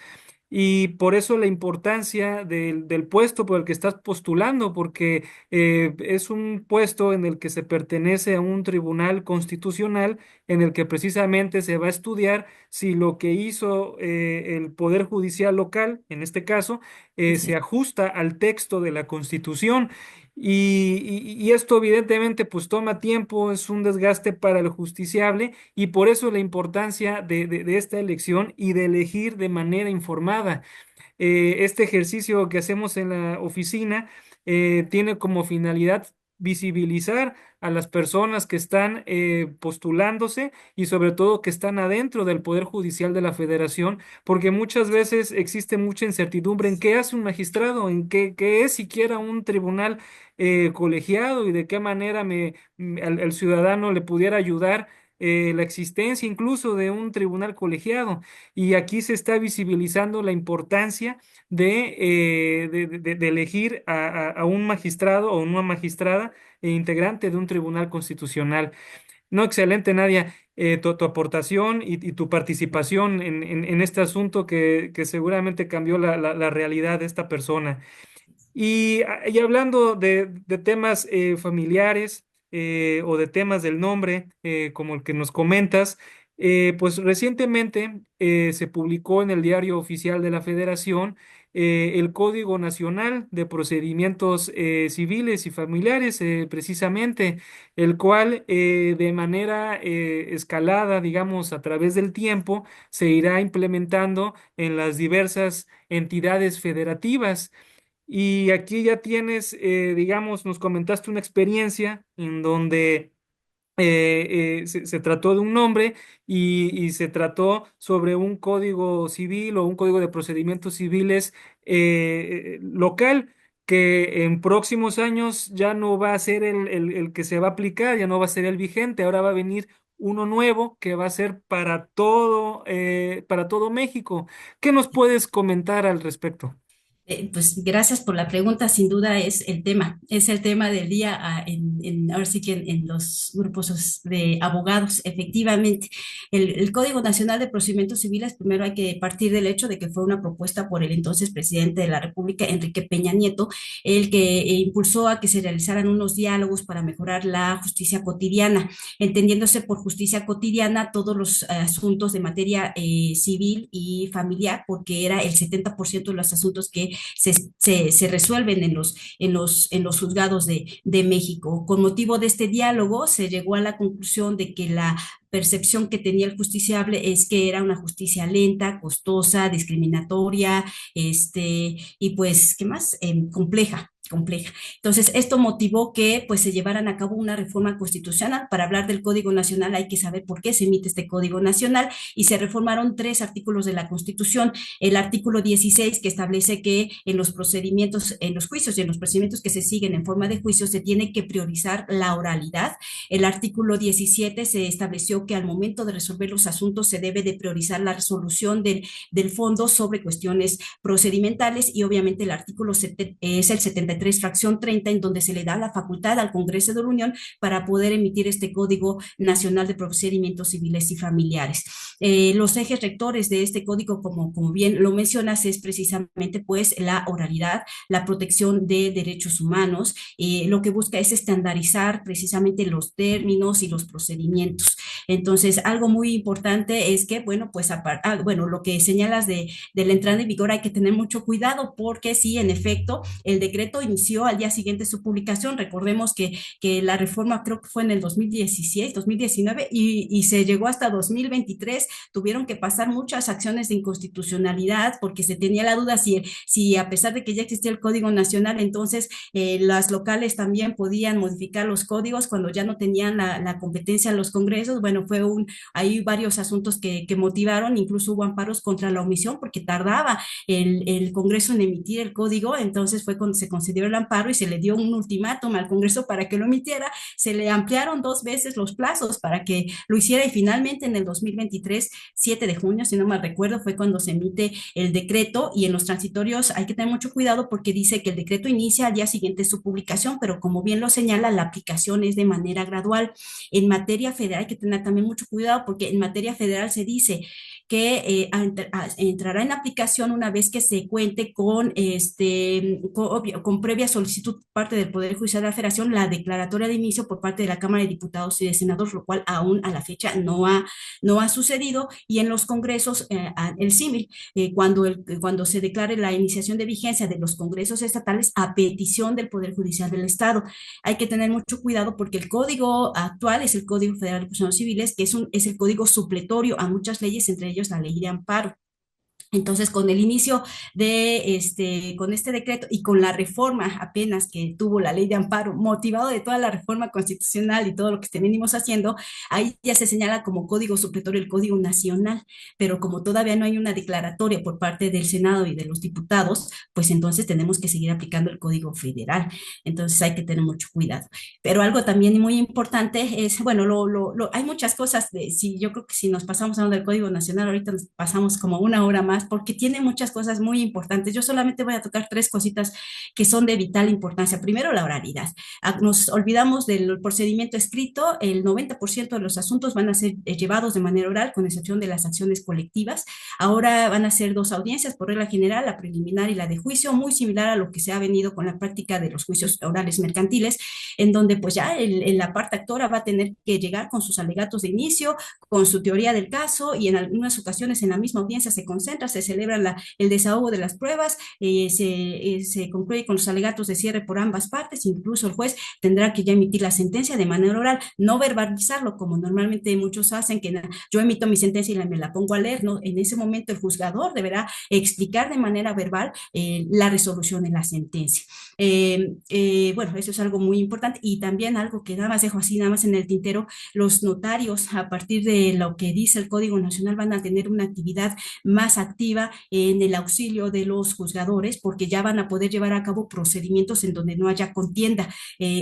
Y por eso la importancia del puesto por el que estás postulando, porque es un puesto en el que se pertenece a un tribunal constitucional, en el que precisamente se va a estudiar si lo que hizo el Poder Judicial local, en este caso, se ajusta al texto de la Constitución. Y esto evidentemente pues toma tiempo, es un desgaste para el justiciable y por eso la importancia de esta elección y de elegir de manera informada. Este ejercicio que hacemos en la oficina tiene como finalidad visibilizar a las personas que están postulándose y sobre todo que están adentro del Poder Judicial de la Federación, porque muchas veces existe mucha incertidumbre en qué hace un magistrado, en qué es siquiera un tribunal colegiado y de qué manera al ciudadano le pudiera ayudar la existencia incluso de un tribunal colegiado. Y aquí se está visibilizando la importancia de elegir a un magistrado o una magistrada integrante de un tribunal constitucional. No, excelente, Nadia, tu aportación y tu participación en este asunto que seguramente cambió la realidad de esta persona. Y hablando de temas familiares o de temas del nombre, como el que nos comentas, pues recientemente se publicó en el Diario Oficial de la Federación el Código Nacional de Procedimientos Civiles y Familiares, precisamente, el cual de manera escalada, digamos, a través del tiempo, se irá implementando en las diversas entidades federativas. Y aquí ya tienes, digamos, nos comentaste una experiencia en donde Se trató de un nombre y se trató sobre un código civil o un código de procedimientos civiles local que en próximos años ya no va a ser el que se va a aplicar, ya no va a ser el vigente, ahora va a venir uno nuevo que va a ser para todo México. ¿Qué nos puedes comentar al respecto? Pues gracias por la pregunta, sin duda es el tema del día ahora sí que en los grupos de abogados, efectivamente. El Código Nacional de Procedimientos Civiles, primero hay que partir del hecho de que fue una propuesta por el entonces presidente de la República, Enrique Peña Nieto, el que impulsó a que se realizaran unos diálogos para mejorar la justicia cotidiana, entendiéndose por justicia cotidiana todos los asuntos de materia civil y familiar, porque era el 70% de los asuntos que se resuelven en los juzgados de México. Con motivo de este diálogo se llegó a la conclusión de que la percepción que tenía el justiciable es que era una justicia lenta, costosa, discriminatoria, y pues, ¿qué más? Compleja. Entonces, esto motivó que pues se llevaran a cabo una reforma constitucional. Para hablar del Código Nacional hay que saber por qué se emite este Código Nacional y se reformaron tres artículos de la Constitución. El artículo 16 que establece que en los procedimientos, en los juicios y en los procedimientos que se siguen en forma de juicio se tiene que priorizar la oralidad. El artículo 17 se estableció que al momento de resolver los asuntos se debe de priorizar la resolución del fondo sobre cuestiones procedimentales y obviamente el artículo es el 73, fracción 30, en donde se le da la facultad al Congreso de la Unión para poder emitir este Código Nacional de Procedimientos Civiles y Familiares. Los ejes rectores de este código, como bien lo mencionas, es precisamente pues la oralidad, la protección de derechos humanos, lo que busca es estandarizar precisamente los términos y los procedimientos. Entonces, algo muy importante es que, bueno, pues, bueno, lo que señalas de la entrada en vigor hay que tener mucho cuidado porque sí, en efecto, el decreto inició al día siguiente su publicación. Recordemos que la reforma creo que fue en el 2016, 2019 y se llegó hasta 2023. Tuvieron que pasar muchas acciones de inconstitucionalidad porque se tenía la duda si a pesar de que ya existía el Código Nacional, entonces las locales también podían modificar los códigos cuando ya no tenían la competencia en los congresos. Bueno, hay varios asuntos que motivaron, incluso hubo amparos contra la omisión porque tardaba el Congreso en emitir el código, entonces fue cuando se concedió el amparo y se le dio un ultimátum al Congreso para que lo emitiera, se le ampliaron 2 veces los plazos para que lo hiciera y finalmente en el 2023, 7 de junio, si no mal recuerdo, fue cuando se emite el decreto y en los transitorios hay que tener mucho cuidado porque dice que el decreto inicia al día siguiente su publicación, pero como bien lo señala, la aplicación es de manera gradual. En materia federal hay que tener también mucho cuidado porque en materia federal se dice que entrará en aplicación una vez que se cuente con previa solicitud por parte del Poder Judicial de la Federación, la declaratoria de inicio por parte de la Cámara de Diputados y de Senadores, lo cual aún a la fecha no ha sucedido, y en los congresos el símil, cuando se declare la iniciación de vigencia de los congresos estatales a petición del Poder Judicial del Estado. Hay que tener mucho cuidado porque el código actual es el Código Federal de Procedimientos Civiles, que es el código supletorio a muchas leyes, entre ellos la ley de amparo. Entonces, con el inicio con este decreto y con la reforma apenas que tuvo la ley de amparo, motivado de toda la reforma constitucional y todo lo que venimos haciendo, ahí ya se señala como código supletorio el Código Nacional, pero como todavía no hay una declaratoria por parte del Senado y de los diputados, pues entonces tenemos que seguir aplicando el Código Federal. Entonces hay que tener mucho cuidado. Pero algo también muy importante es, bueno, hay muchas cosas, yo creo que si nos pasamos hablando del Código Nacional, ahorita nos pasamos como una hora más porque tiene muchas cosas muy importantes. Yo solamente voy a tocar tres cositas que son de vital importancia. Primero, la oralidad. Nos olvidamos del procedimiento escrito, el 90% de los asuntos van a ser llevados de manera oral, con excepción de las acciones colectivas. Ahora van a ser dos audiencias, por regla general, la preliminar y la de juicio, muy similar a lo que se ha venido con la práctica de los juicios orales mercantiles, en donde pues ya la parte actora va a tener que llegar con sus alegatos de inicio, con su teoría del caso y en algunas ocasiones en la misma audiencia se concentra entra, se celebra el desahogo de las pruebas, se concluye con los alegatos de cierre por ambas partes, incluso el juez tendrá que ya emitir la sentencia de manera oral, no verbalizarlo como normalmente muchos hacen, que yo emito mi sentencia y me la pongo a leer, ¿no? En ese momento el juzgador deberá explicar de manera verbal la resolución de la sentencia. Bueno, eso es algo muy importante y también algo que nada más dejo así, nada más en el tintero, los notarios a partir de lo que dice el Código Nacional van a tener una actividad más activa en el auxilio de los juzgadores porque ya van a poder llevar a cabo procedimientos en donde no haya contienda.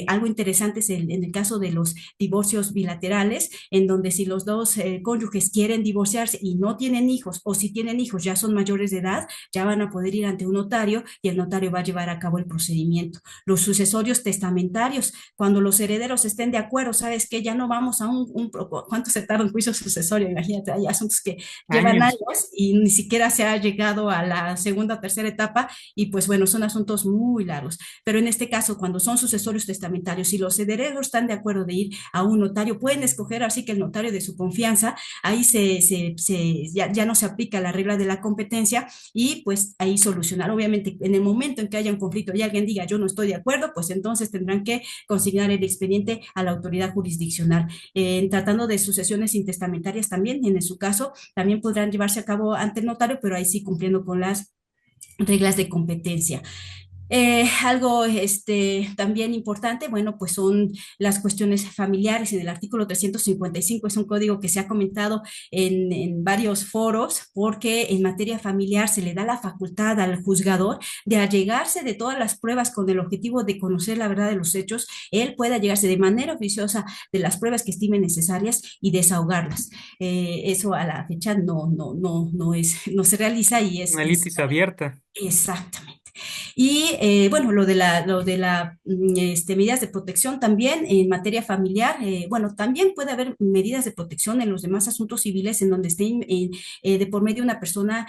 Algo interesante es en el caso de los divorcios bilaterales, en donde si los dos cónyuges quieren divorciarse y no tienen hijos o si tienen hijos ya son mayores de edad, ya van a poder ir ante un notario y el notario va a llevar a cabo el procedimiento. Los sucesorios testamentarios, cuando los herederos estén de acuerdo, ¿sabes qué? Ya no vamos a ¿cuánto se tarda un juicio sucesorio? Imagínate, hay asuntos que llevan Años. años y ni siquiera se ha llegado a la segunda o tercera etapa y pues bueno, son asuntos muy largos. Pero en este caso, cuando son sucesorios testamentarios y los herederos están de acuerdo de ir a un notario, pueden escoger así que el notario de su confianza, ahí ya no se aplica la regla de la competencia y pues ahí solucionar. Obviamente, en el momento en que haya un conflicto y alguien diga yo no estoy de acuerdo, pues entonces tendrán que consignar el expediente a la autoridad jurisdiccional. Tratando de sucesiones intestamentarias también, en su caso, también podrán llevarse a cabo ante el notario, pero ahí sí cumpliendo con las reglas de competencia. Algo también importante, bueno, pues son las cuestiones familiares. En el artículo 355 es un código que se ha comentado en varios foros porque en materia familiar se le da la facultad al juzgador de allegarse de todas las pruebas con el objetivo de conocer la verdad de los hechos. Él puede allegarse de manera oficiosa de las pruebas que estime necesarias y desahogarlas. Eso a la fecha no se realiza y Una es litis abierta. exactamente. Y bueno, medidas de protección también en materia familiar, bueno, también puede haber medidas de protección en los demás asuntos civiles en donde esté de por medio una persona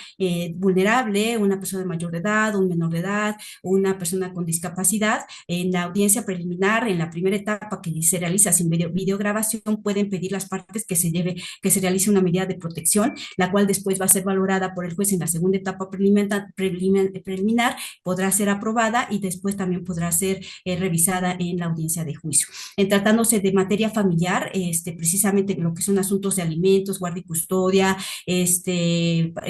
vulnerable, una persona mayor de edad, un menor de edad, una persona con discapacidad. En la audiencia preliminar, en la primera etapa que se realiza sin videograbación, pueden pedir las partes que se realice una medida de protección, la cual después va a ser valorada por el juez en la segunda etapa preliminar, podrá ser aprobada y después también podrá ser revisada en la audiencia de juicio. En tratándose de materia familiar, precisamente lo que son asuntos de alimentos, guardia y custodia,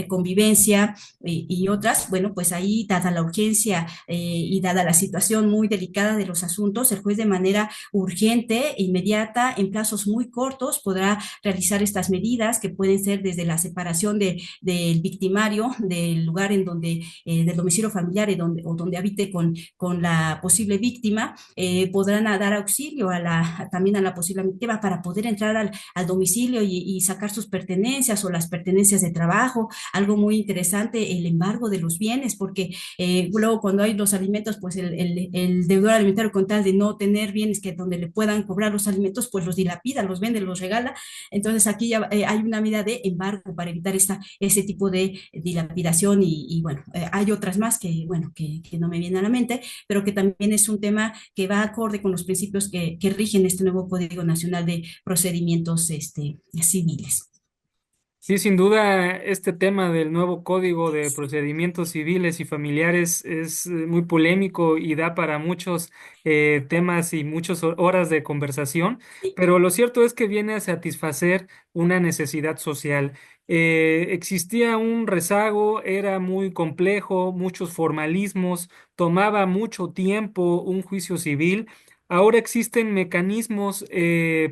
convivencia y otras, bueno, pues ahí, dada la urgencia y dada la situación muy delicada de los asuntos, el juez de manera urgente e inmediata, en plazos muy cortos, podrá realizar estas medidas que pueden ser desde la separación del victimario del lugar en donde del domicilio familiar o donde habite con la posible víctima, podrán dar auxilio también a la posible víctima para poder entrar al domicilio y sacar sus pertenencias o las pertenencias de trabajo. Algo muy interesante, el embargo de los bienes, porque luego cuando hay los alimentos, pues el deudor alimentario con tal de no tener bienes que donde le puedan cobrar los alimentos, pues los dilapida, los vende, los regala. Entonces aquí ya hay una medida de embargo para evitar ese tipo de dilapidación y bueno, hay otras más que, bueno, que no me vienen a la mente, pero que también es un tema que va acorde con los principios que rigen este nuevo Código Nacional de Procedimientos Civiles. Sí, sin duda, este tema del nuevo Código de Procedimientos Civiles y Familiares es muy polémico y da para muchos temas y muchas horas de conversación, pero lo cierto es que viene a satisfacer una necesidad social. Existía un rezago, era muy complejo, muchos formalismos, tomaba mucho tiempo un juicio civil. Ahora existen mecanismos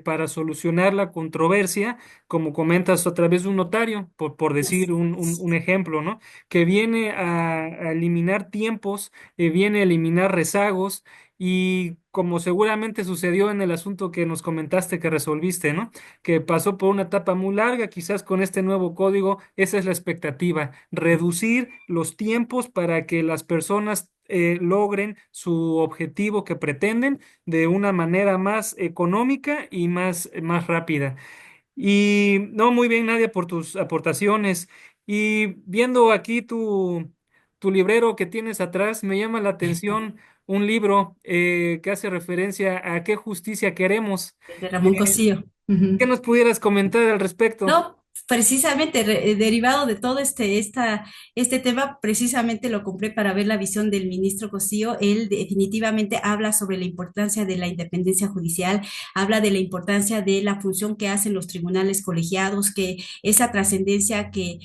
para solucionar la controversia como comentas, a través de un notario, por decir un ejemplo, ¿no? Que viene a eliminar tiempos, viene a eliminar rezagos y como seguramente sucedió en el asunto que nos comentaste que resolviste, ¿no? Que pasó por una etapa muy larga, quizás con este nuevo código, esa es la expectativa, reducir los tiempos para que las personas logren su objetivo que pretenden de una manera más económica y más rápida. Y no, muy bien, Nadia, por tus aportaciones. Y viendo aquí tu librero que tienes atrás, me llama la atención un libro que hace referencia a qué justicia queremos. De Ramón Eh, Cosío. ¿Qué Ujú. nos pudieras comentar al respecto? No, precisamente derivado de todo este tema, precisamente lo compré para ver la visión del ministro Cosío. Él definitivamente habla sobre la importancia de la independencia judicial, habla de la importancia de la función que hacen los tribunales colegiados, que esa trascendencia que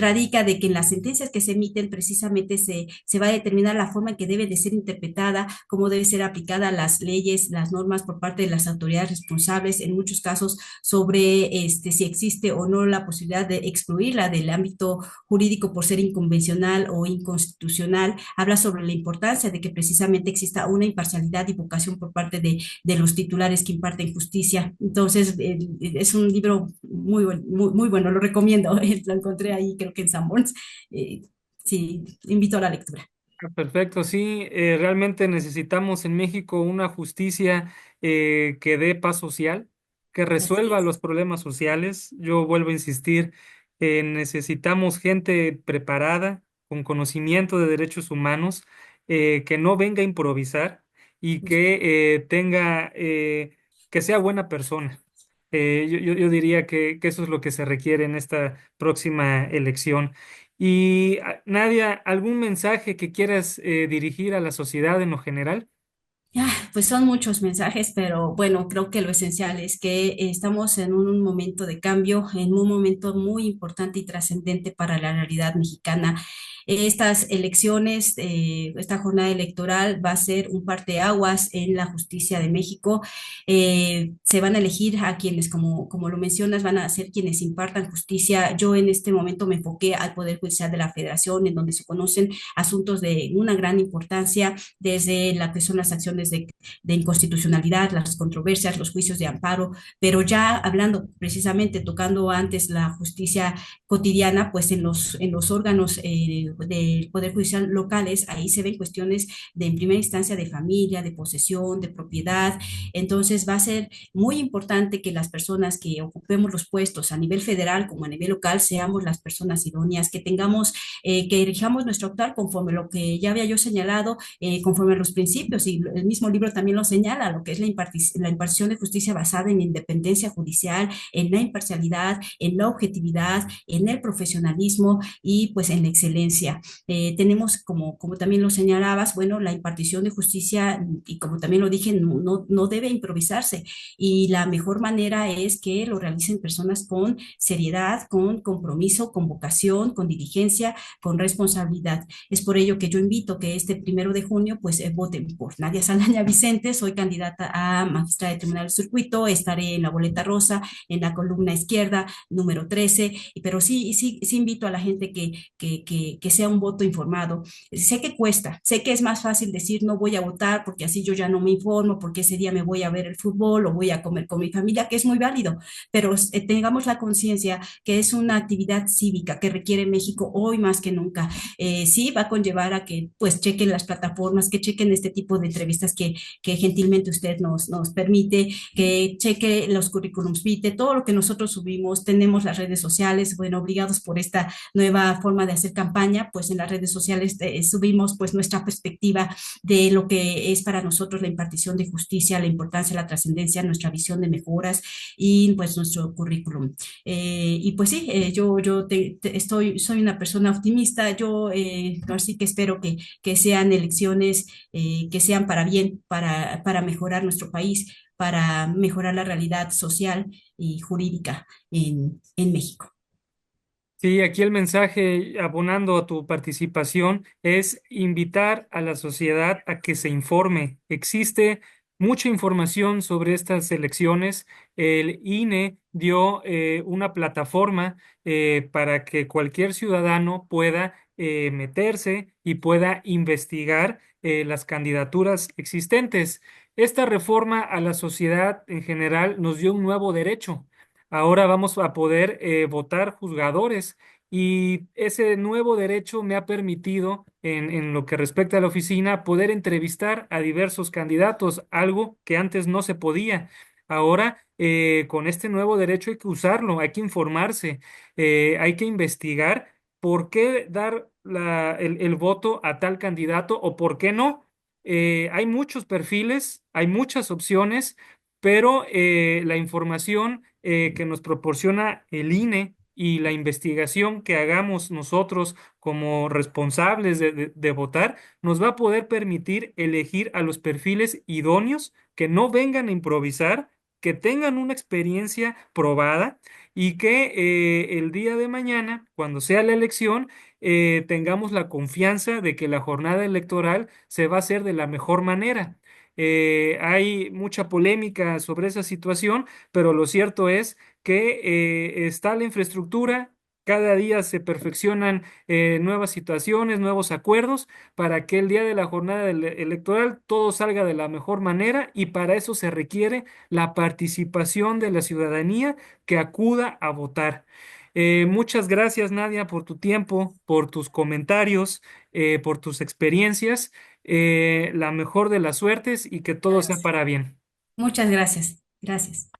radica de que en las sentencias que se emiten precisamente se va a determinar la forma en que debe de ser interpretada, cómo debe ser aplicada las leyes, las normas por parte de las autoridades responsables, en muchos casos sobre si existe o no la posibilidad de excluirla del ámbito jurídico por ser inconvencional o inconstitucional. Habla sobre la importancia de que precisamente exista una imparcialidad y vocación por parte de los titulares que imparten justicia. Entonces, es un libro muy bueno, lo recomiendo. Lo encontré ahí, creo que en Sanborns. Eh, sí, invito a la lectura. Perfecto, sí, realmente necesitamos en México una justicia que dé paz social, que Así resuelva es. los problemas sociales. Yo vuelvo a insistir, necesitamos gente preparada, con conocimiento de derechos humanos, que no venga a improvisar y que tenga, que sea buena persona. Yo diría que eso es lo que se requiere en esta próxima elección. Y Nadia, ¿algún mensaje que quieras dirigir a la sociedad en lo general? Pues son muchos mensajes, pero bueno, creo que lo esencial es que estamos en un momento de cambio, en un momento muy importante y trascendente para la realidad mexicana. Estas elecciones, esta jornada electoral va a ser un parteaguas en la justicia de México. Se van a elegir a quienes, como lo mencionas, van a ser quienes impartan justicia. Yo en este momento me enfoqué al Poder Judicial de la Federación, en donde se conocen asuntos de una gran importancia desde la que son las acciones de inconstitucionalidad, las controversias, los juicios de amparo, pero ya hablando precisamente, tocando antes la justicia cotidiana, pues en los órganos del Poder Judicial locales, ahí se ven cuestiones de en primera instancia de familia, de posesión, de propiedad. Entonces va a ser muy importante que las personas que ocupemos los puestos a nivel federal como a nivel local seamos las personas idóneas, que tengamos, que erijamos nuestro actuar conforme lo que ya había yo señalado, conforme a los principios, y el mismo libro también lo señala, lo que es la impartición de justicia basada en independencia judicial, en la imparcialidad, en la objetividad, en el profesionalismo y pues en la excelencia. Tenemos, como también lo señalabas, bueno, la impartición de justicia, y como también lo dije, no debe improvisarse, y la mejor manera es que lo realicen personas con seriedad, con compromiso, con vocación, con diligencia, con responsabilidad. Es por ello que yo invito que este 1 de junio pues voten por Nadia Saldaña Vicente. Soy candidata a magistrada de Tribunal del Circuito, estaré en la boleta rosa, en la columna izquierda, número 13, pero sí invito a la gente que sea un voto informado. Sé que cuesta, sé que es más fácil decir no voy a votar porque así yo ya no me informo, porque ese día me voy a ver el fútbol o voy a comer con mi familia, que es muy válido, pero tengamos la conciencia que es una actividad cívica que requiere México hoy más que nunca. Sí va a conllevar a que pues chequen las plataformas, que chequen este tipo de entrevistas que gentilmente usted nos permite, que cheque los currículums vitae, todo lo que nosotros subimos. Tenemos las redes sociales, bueno, obligados por esta nueva forma de hacer campaña, pues en las redes sociales subimos pues nuestra perspectiva de lo que es para nosotros la impartición de justicia, la importancia, la trascendencia, nuestra visión de mejoras y pues nuestro currículum. Y pues sí, soy una persona optimista. Yo así que espero que sean elecciones que sean para bien, para mejorar nuestro país, para mejorar la realidad social y jurídica en México. Sí, aquí el mensaje, abonando a tu participación, es invitar a la sociedad a que se informe. Existe mucha información sobre estas elecciones. El INE dio una plataforma para que cualquier ciudadano pueda meterse y pueda investigar las candidaturas existentes. Esta reforma a la sociedad en general nos dio un nuevo derecho. Ahora vamos a poder votar juzgadores, y ese nuevo derecho me ha permitido, en lo que respecta a la oficina, poder entrevistar a diversos candidatos, algo que antes no se podía. Ahora, con este nuevo derecho hay que usarlo, hay que informarse, hay que investigar por qué dar el voto a tal candidato o por qué no. Hay muchos perfiles, hay muchas opciones. pero la información que nos proporciona el INE y la investigación que hagamos nosotros como responsables de votar nos va a poder permitir elegir a los perfiles idóneos que no vengan a improvisar, que tengan una experiencia probada y que el día de mañana, cuando sea la elección, tengamos la confianza de que la jornada electoral se va a hacer de la mejor manera. Hay mucha polémica sobre esa situación, pero lo cierto es que está la infraestructura. Cada día se perfeccionan nuevas situaciones, nuevos acuerdos para que el día de la jornada electoral todo salga de la mejor manera y para eso se requiere la participación de la ciudadanía que acuda a votar. Muchas gracias, Nadia, por tu tiempo, por tus comentarios, por tus experiencias. La mejor de las suertes y que todo sea Gracias. para bien. Muchas gracias. Gracias.